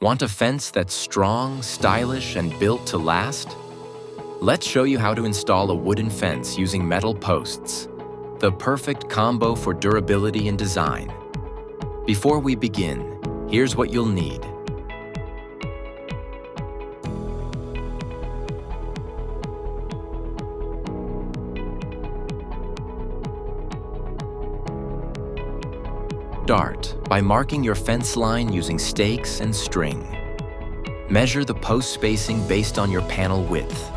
Want a fence that's strong, stylish, and built to last? Let's show you how to install a wooden fence using metal posts, the perfect combo for durability and design. Before we begin, here's what you'll need. Start by marking your fence line using stakes and string. Measure the post spacing based on your panel width,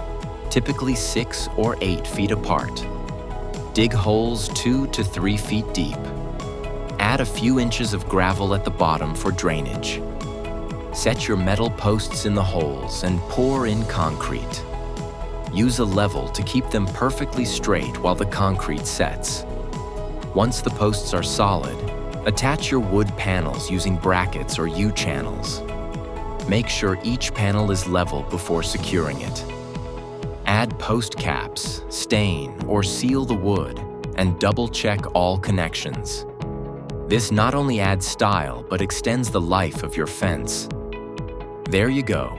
typically 6 or 8 feet apart. Dig holes 2 to 3 feet deep. Add a few inches of gravel at the bottom for drainage. Set your metal posts in the holes and pour in concrete. Use a level to keep them perfectly straight while the concrete sets. Once the posts are solid, attach your wood panels using brackets or U-channels. Make sure each panel is level before securing it. Add post caps, stain, or seal the wood, and double-check all connections. This not only adds style, but extends the life of your fence. There you go.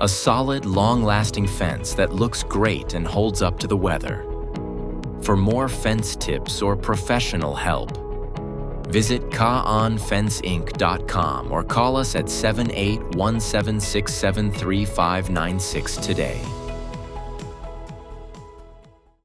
A solid, long-lasting fence that looks great and holds up to the weather. For more fence tips or professional help, visit CAANFenceInc.com or call us at 7817673596 today.